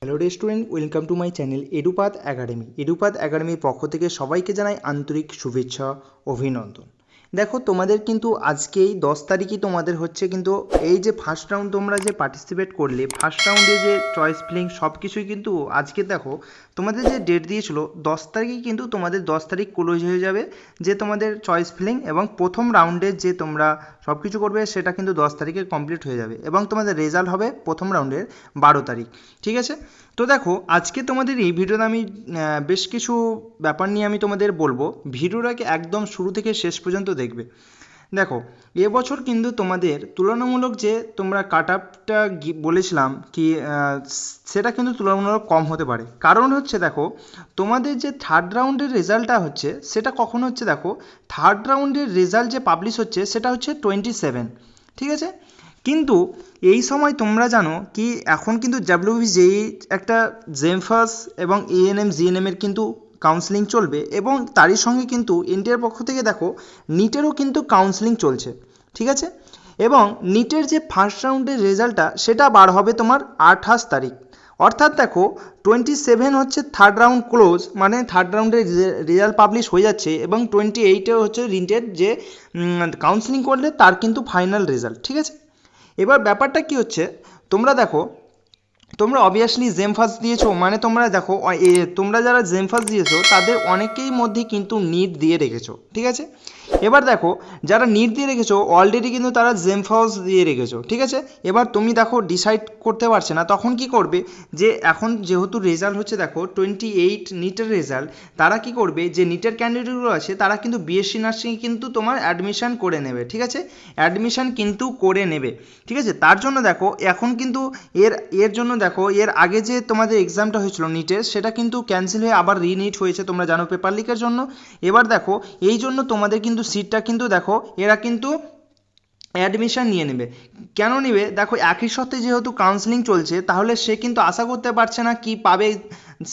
Hello student, welcome to my channel Edupath academy. Edupath একাডেমির পক্ষ থেকে সবাইকে জানাই আন্তরিক শুভেচ্ছা, অভিনন্দন। দেখো, তোমাদের কিন্তু আজকেই 10 তারিখই তোমাদের হচ্ছে কিন্তু এই যে ফার্স্ট রাউন্ড তোমরা যে পার্টিসিপেট করলে, ফার্স্ট রাউন্ডে যে চয়েস ফিলিং সব কিছুই কিন্তু আজকে দেখো তোমাদের যে ডেট দিয়েছিল 10 তারিখই কিন্তু তোমাদের 10 তারিখ ক্লোজ হয়ে যাবে যে তোমাদের চয়েস ফিলিং, এবং প্রথম রাউন্ডে যে তোমরা সব কিছু করবে সেটা কিন্তু 10 তারিখে কমপ্লিট হয়ে যাবে, এবং তোমাদের রেজাল্ট হবে প্রথম রাউন্ডের 12 তারিখ। ঠিক আছে? তো দেখো, আজকে তোমাদের এই ভিডিওতে আমি বেশ কিছু ব্যাপার নিয়ে আমি তোমাদের বলবো। ভিডিওটাকে একদম শুরু থেকে শেষ পর্যন্ত দেখবে। দেখো, এবছর কিন্তু তোমাদের তুলনামূলক যে তোমরা কাট আপটা বলেছিলাম কি সেটা কিন্তু তুলনামূলক কম হতে পারে। কারণ হচ্ছে দেখো, তোমাদের যে থার্ড রাউন্ডের রেজাল্টটা হচ্ছে সেটা কখন হচ্ছে, দেখো থার্ড রাউন্ডের রেজাল্ট যে পাবলিশ হচ্ছে সেটা হচ্ছে 27। ঠিক আছে? কিন্তু এই সময় তোমরা জানো কি এখন কিন্তু ডাব্লিউবিজেই একটা জেমফাস এবং এএনএম জিএনএমের কিন্তু কাউন্সেলিং চলবে, এবং তারই সঙ্গে কিন্তু এনটিআর পক্ষ থেকে দেখো নিটেরও কিন্তু কাউন্সেলিং চলছে। ঠিক আছে? এবং নিটের যে ফার্স্ট রাউন্ডের রেজাল্টটা সেটা বার হবে তোমার 28 তারিখ। অর্থাৎ দেখো 27 হচ্ছে থার্ড রাউন্ড ক্লোজ, মানে থার্ড রাউন্ডের রেজাল্ট পাবলিশ হয়ে যাচ্ছে, এবং 28 হচ্ছে নিটের যে কাউন্সেলিং করলে তার কিন্তু ফাইনাল রেজাল্ট। ঠিক আছে? এবার ব্যাপারটা কি হচ্ছে, তোমরা দেখো তোমরা অবভিয়াসলি জেমফাস দিয়েছো, মানে তোমরা দেখো তোমরা যারা জেমফাস দিয়েছো তাদের অনেকেই মধ্যে কিন্তু নিট দিয়ে রেখেছো। ঠিক আছে? এবার দেখো, যারা নিট দিয়ে রেখেছো অলরেডি কিন্তু তারা জেমফাস দিয়ে রেখেছো। ঠিক আছে? এবার তুমি দেখো ডিসাইড করতে পারছে না, তখন কি করবে, যে এখন যেহেতু রেজাল্ট হচ্ছে দেখো 28 নিটের রেজাল্ট, তারা কি করবে, যে নিটের ক্যান্ডিডেটগুলো আছে তারা কিন্তু বিএসসি নার্সিংয়ে কিন্তু তোমার অ্যাডমিশন করে নেবে। ঠিক আছে? অ্যাডমিশন কিন্তু করে নেবে। ঠিক আছে? তার জন্য দেখো এখন কিন্তু এর জন্য দেখো এর আগে যে তোমাদের এক্সামটা হয়েছিল নিটের, সেটা কিন্তু ক্যান্সেল হয়ে আবার রিনিট হয়েছে, তোমরা জানো পেপার লিকের জন্য। এবার দেখো এই জন্য তোমাদের কিন্তু সিটটা কিন্তু দেখো এরা কিন্তু অ্যাডমিশন নিয়ে নেবে। কেন নেবে, দেখো একই সাথে যেহেতু কাউন্সেলিং চলছে, তাহলে সে কিন্তু আশা করতে পারছে না কি পাবে,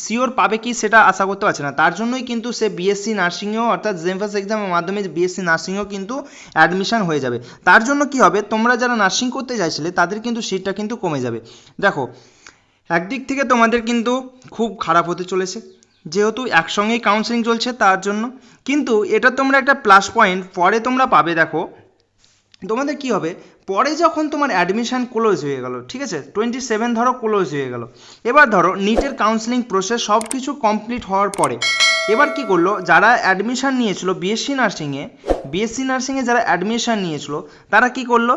শিওর পাবে কি সেটা আশা করতে পারছে না। তার জন্যই কিন্তু সে বিএসসি নার্সিংয়েও অর্থাৎ জেমফাস এক্সামের মাধ্যমে বিএসসি নার্সিংয়েও কিন্তু অ্যাডমিশন হয়ে যাবে। তার জন্য কি হবে, তোমরা যারা নার্সিং করতে চাইছিলে তাদের কিন্তু সিটটা কিন্তু কমে যাবে। দেখো, একদিক থেকে তোমাদের কিন্তু খুব খারাপ হতে চলেছে, যেহেতু একসঙ্গেই কাউন্সেলিং চলছে তার জন্য। কিন্তু এটা তোমরা একটা প্লাস পয়েন্ট পরে তোমরা পাবে। দেখো তোমাদের কি হবে, পরে যখন তোমার অ্যাডমিশান ক্লোজ হয়ে গেল, ঠিক আছে 27 ধরো ক্লোজ হয়ে গেল, এবার ধরো নিটের কাউন্সেলিং প্রসেস সব কিছু কমপ্লিট হওয়ার পরে এবার কি করলো, যারা অ্যাডমিশান নিয়েছিল বিএসসি নার্সিংয়ে যারা অ্যাডমিশান নিয়েছিল তারা কি করলো,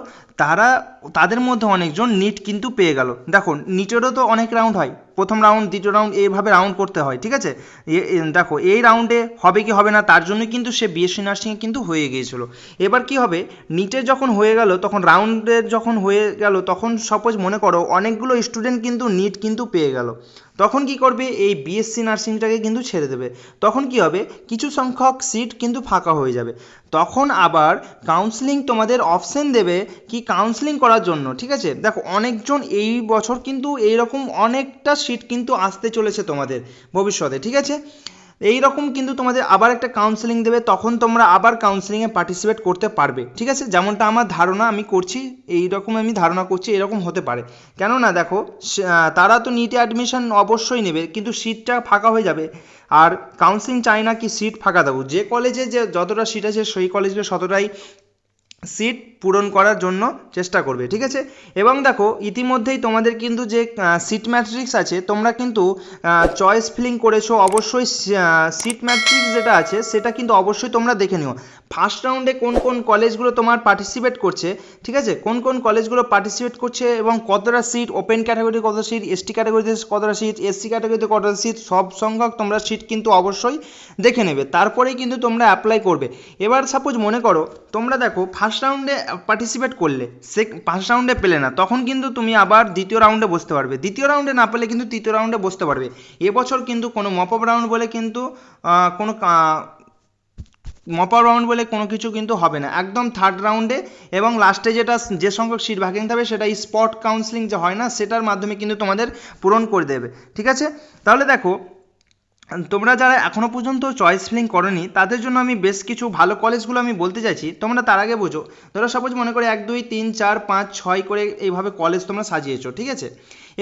তাদের মধ্যে অনেকজন নিট কিন্তু পেয়ে গেল। দেখো নিটেরও তো অনেক রাউন্ড হয়, প্রথম রাউন্ড দ্বিতীয় রাউন্ড এইভাবে রাউন্ড করতে হয়। ঠিক আছে? দেখো এই রাউন্ডে হবে কি হবে না তার জন্য কিন্তু সে বিএসসি নার্সিংয়ে কিন্তু হয়ে গিয়েছিল। এবার কি হবে, নিটের যখন হয়ে গেল, তখন রাউন্ডের যখন হয়ে গেল, তখন সাপোজ মনে করো অনেকগুলো স্টুডেন্ট কিন্তু নিট কিন্তু পেয়ে গেল, তখন কি করবে, এই বিএসসি নার্সিংটাকে কিন্তু ছেড়ে দেবে। তখন কি হবে, কিছু সংখ্যক সিট কিন্তু ফাঁকা হয়ে যাবে। তখন আবার কাউন্সেলিং তোমাদের অপশন দেবে কি কাউন্সেলিং করার জন্য। ঠিক আছে? দেখো অনেকজন এই বছর কিন্তু এইরকম অনেকটা সিট কিন্তু আসতে চলেছে তোমাদের ভবিষ্যতে। ঠিক আছে? এই রকম কিন্তু তোমাদের আবার একটা কাউন্সেলিং দেবে, তখন তোমরা আবার কাউন্সেলিংয়ে পার্টিসিপেট করতে পারবে। ঠিক আছে? যেমনটা আমার ধারণা আমি করছি, এইরকম আমি ধারণা করছি এরকম হতে পারে। কেননা দেখো তারা তো নিটে অ্যাডমিশন অবশ্যই নেবে, কিন্তু সিটটা ফাঁকা হয়ে যাবে। আর কাউন্সেলিং চায় না কি সিট ফাঁকা দেবো, যে কলেজে যে যতটা সিট আছে সেই কলেজে ততটাই সিট পূরণ করার জন্য চেষ্টা করবে। ঠিক আছে? এবং দেখো ইতিমধ্যেই তোমাদের কিন্তু যে সিট ম্যাট্রিক্স আছে, তোমরা কিন্তু চয়েস ফিলিং করেছো, অবশ্যই সিট ম্যাট্রিক্স যেটা আছে সেটা কিন্তু অবশ্যই তোমরা দেখে নিও। ফার্স্ট রাউন্ডে কোন কোন কলেজগুলো তোমার পার্টিসিপেট করছে, ঠিক আছে, কোন কোন কলেজগুলো পার্টিসিপেট করছে এবং কতটা সিট, ওপেন ক্যাটাগরি কত সিট, এসটি ক্যাটাগরিতে কতটা সিট, এসসি ক্যাটাগরিতে কতটা সিট, সব সংখ্যক তোমরা সিট কিন্তু অবশ্যই দেখে নেবে, তারপরেই কিন্তু তোমরা অ্যাপ্লাই করবে। এবার সাপোজ মনে করো তোমরা দেখো ফার্স্ট রাউন্ডে পার্টিসিপেট করলে, ফার্স্ট রাউন্ডে পেলে না, তখন কিন্তু তুমি আবার দ্বিতীয় রাউন্ডে বসতে পারবে, দ্বিতীয় রাউন্ডে না পেলে কিন্তু তৃতীয় রাউন্ডে বসতে পারবে। এবছর কিন্তু কোনো মপ আপ রাউন্ড বলে কিন্তু কোনো মপার রাউন্ড বলে কোনো কিছু কিন্তু হবে না, একদম থার্ড রাউন্ডে। এবং লাস্টে যে সংখ্যক সিট ভাগিং থাকবে সেটা স্পট কাউন্সেলিং যে হয় না, সেটার মাধ্যমে কিন্তু তোমাদের পূরণ করে দেবে। ঠিক আছে? তাহলে দেখো তোমরা যারা এখনও পর্যন্ত চয়েস ফিলিং করোনি তাদের জন্য আমি বেশ কিছু ভালো কলেজগুলো আমি বলতে চাইছি। তোমরা তার আগে বোঝো, ধরো সাপোজ মনে করে 1 2 3 4 5 6 করে এইভাবে কলেজ তোমরা সাজিয়েছো, ঠিক আছে।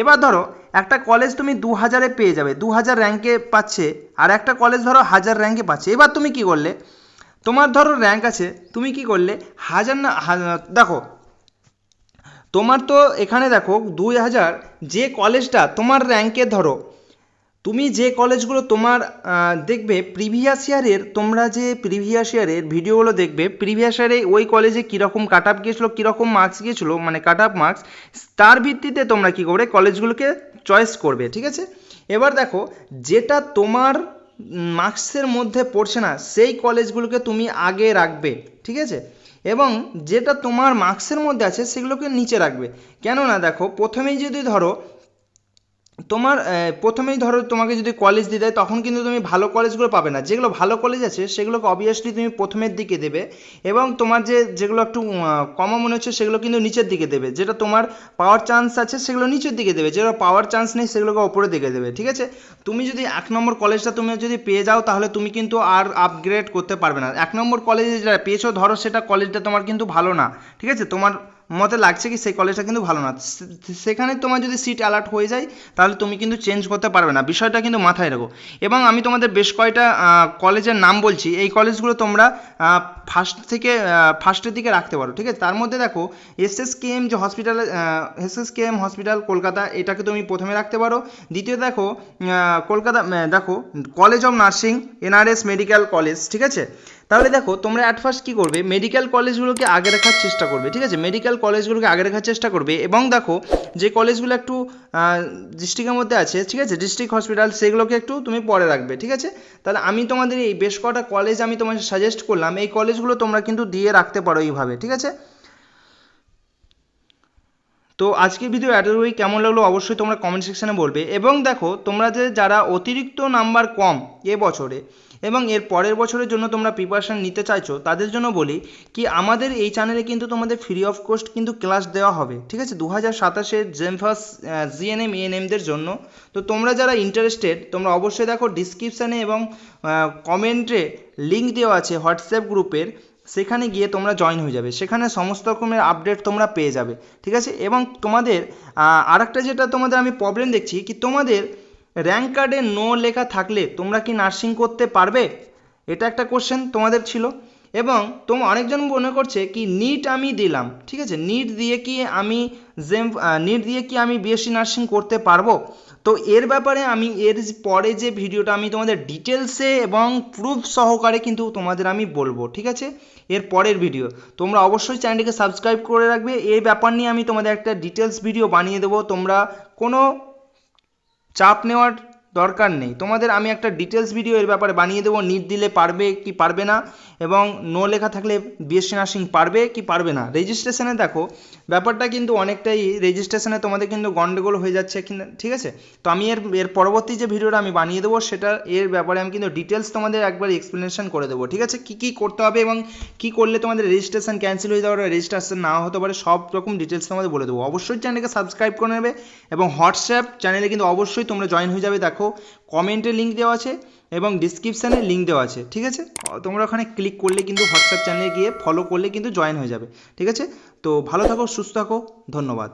এবার ধরো একটা কলেজ তুমি 2000-এ পেয়ে যাবে, 2000 র্যাঙ্কে পাচ্ছে, আর একটা কলেজ ধরো 1000 র্যাঙ্কে পাচ্ছে। এবার তুমি কি করলে, তোমার ধরো র্যাঙ্ক আছে, তুমি কি করলে হাজার না দেখো তোমার তো এখানে দেখো 2000, যে কলেজটা তোমার র্যাঙ্কে, ধরো তুমি যে কলেজগুলো তোমার দেখবে প্রিভিয়াস ইয়ারের, তোমরা যে প্রিভিয়াস ইয়ারের ভিডিওগুলো দেখবে, প্রিভিয়াস ইয়ারে ওই কলেজে কীরকম কাট আপ গিয়েছিলো, কীরকম মার্কস গিয়েছিলো, মানে কাট আপ মার্কস, তার ভিত্তিতে তোমরা কী করবে কলেজগুলোকে চয়েস করবে, ঠিক আছে। এবার দেখো যেটা তোমার মার্কসের মধ্যে পড়ছে না সেই কলেজগুলোকে তুমি আগে রাখবে, ঠিক আছে, এবং যেটা তোমার মার্কসের মধ্যে আছে সেগুলোকে নিচে রাখবে। কেননা দেখো প্রথমেই ধরো তোমাকে যদি কলেজ দিয়ে দেয় তখন কিন্তু তুমি ভালো কলেজগুলো পাবে না। যেগুলো ভালো কলেজ আছে সেগুলোকে অবভিয়াসলি তুমি প্রথমের দিকে দেবে, এবং তোমার যেগুলো একটু কমা মনে হচ্ছে সেগুলো কিন্তু নিচের দিকে দেবে। যেটা তোমার পাওয়ার চান্স আছে সেগুলো নিচের দিকে দেবে, যেগুলো পাওয়ার চান্স নেই সেগুলোকে ওপরের দিকে দেবে, ঠিক আছে। তুমি যদি 1 নম্বর কলেজটা তুমি যদি পেয়ে যাও তাহলে তুমি কিন্তু আর আপগ্রেড করতে পারবে না। 1 নম্বর কলেজে যেটা পেয়েছো ধরো সেটা কলেজটা তোমার কিন্তু ভালো না, ঠিক আছে, তোমার মতে লাগছে কি সেই কলেজটা কিন্তু ভালো না, সেখানে তোমার যদি সিট অ্যালার্ট হয়ে যায় তাহলে তুমি কিন্তু চেঞ্জ করতে পারবে না, বিষয়টা কিন্তু মাথায় রাখো। এবং আমি তোমাদের বেশ কয়টা কলেজের নাম বলছি, এই কলেজগুলো তোমরা ফার্স্টের দিকে রাখতে পারো, ঠিক আছে। তার মধ্যে দেখো এসএসকেএম যে হসপিটাল, এসএসকেএম হসপিটাল কলকাতা, এটাকে তুমি প্রথমে রাখতে পারো। দ্বিতীয় দেখো কলকাতা, দেখো college of nursing, NRS medical college, ঠিক আছে। তাহলে দেখো তোমরা অ্যাট ফার্স্ট কী করবে, মেডিকেল কলেজগুলোকে আগে রাখার চেষ্টা করবে, ঠিক আছে, মেডিকেল কলেজগুলোকে আগে রাখার চেষ্টা করবে। এবং দেখো যে কলেজগুলো একটু ডিস্ট্রিক্টের মধ্যে আছে, ঠিক আছে, ডিস্ট্রিক্ট হসপিটাল, সেগুলোকে একটু তুমি পরে রাখবে, ঠিক আছে। তাহলে আমি তোমাদের এই বেশ কটা কলেজ আমি তোমাদের সাজেস্ট করলাম, এই কলেজগুলো তোমরা কিন্তু দিয়ে রাখতে পারো এইভাবে, ঠিক আছে। তো আজকের ভিডিও এতটুকুই, কেমন লাগলো অবশ্যই তোমরা কমেন্ট সেকশানে বলবে। এবং দেখো তোমরা যারা অতিরিক্ত নাম্বার কম এবছরে এবং এর পরের বছরের জন্য তোমরা প্রিপারেশান নিতে চাইছো তাদের জন্য বলি কি, আমাদের এই চ্যানেলে কিন্তু তোমাদের ফ্রি অফ কস্ট কিন্তু ক্লাস দেওয়া হবে, ঠিক আছে, 2027-এর জেমফাস জিএনএম এএনএমদের জন্য। তো তোমরা যারা ইন্টারেস্টেড তোমরা অবশ্যই দেখো ডিসক্রিপশানে এবং কমেন্টে লিঙ্ক দেওয়া আছে হোয়াটসঅ্যাপ গ্রুপের, সেখানে গিয়ে তোমরা জয়েন হয়ে যাবে, সেখানে সমস্ত রকমের আপডেট তোমরা পেয়ে যাবে, ঠিক আছে। এবং তোমাদের আরেকটা যেটা তোমাদের আমি প্রবলেম দেখছি কি, তোমাদের র্যাঙ্ক কার্ডে নো লেখা থাকলে তোমরা কি নার্সিং করতে পারবে, এটা একটা কোশ্চেন তোমাদের ছিল। এবং অনেকজন মনে করছে কি নিট আমি দিলাম, ঠিক আছে, নিট দিয়ে কি আমি বিএসসি নার্সিং করতে পারবো। তো এর ব্যাপারে আমি এর পরে যে ভিডিওটা আমি তোমাদের ডিটেলসে এবং প্রুফ সহকারে কিন্তু তোমাদের আমি বলবো, ঠিক আছে, এর পরের ভিডিও। তোমরা অবশ্যই চ্যানেলটিকে সাবস্ক্রাইব করে রাখবে, এই ব্যাপার নিয়ে আমি তোমাদের একটা ডিটেলস ভিডিও বানিয়ে দেবো, তোমরা কোনো চাপ নেওয়ার দরকার নেই, তোমাদের আমি একটা ডিটেলস ভিডিও এর ব্যাপারে বানিয়ে দেবো, নিট দিলে পারবে কি পারবে না, এবং নো লেখা থাকলে বিএসসি নার্সিং পারবে কি পারবে না। রেজিস্ট্রেশনে দেখো ব্যাপারটা কিন্তু অনেকটাই, রেজিস্ট্রেশনে তোমাদের কিন্তু গন্ডগোল হয়ে যাচ্ছে কিনা, ঠিক আছে। তো আমি এর পরবর্তী যে ভিডিওটা আমি বানিয়ে দেবো সেটা এর ব্যাপারে আমি কিন্তু ডিটেলস তোমাদের একবার এক্সপ্লেনেশন করে দেবো, ঠিক আছে, কী কী করতে হবে এবং কী করলে তোমাদের রেজিস্ট্রেশন ক্যান্সেল হয়ে যাওয়ার, রেজিস্ট্রেশন না হতে পারে, সব রকম ডিটেলস তোমাদের বলে দেবো। অবশ্যই চ্যানেলকে সাবস্ক্রাইব করে নেবে এবং হোয়াটসঅ্যাপ চ্যানেলে কিন্তু অবশ্যই তোমরা জয়েন হয়ে যাবে। দেখো কমেন্টে লিঙ্ক দেওয়া আছে এবং ডিসক্রিপশানে লিঙ্ক দেওয়া আছে, ঠিক আছে, তোমরা ওখানে ক্লিক করলে কিন্তু হোয়াটসঅ্যাপ চ্যানেলে গিয়ে ফলো করলে কিন্তু জয়েন হয়ে যাবে, ঠিক আছে। তো ভালো থাকো, সুস্থ থাকো, ধন্যবাদ।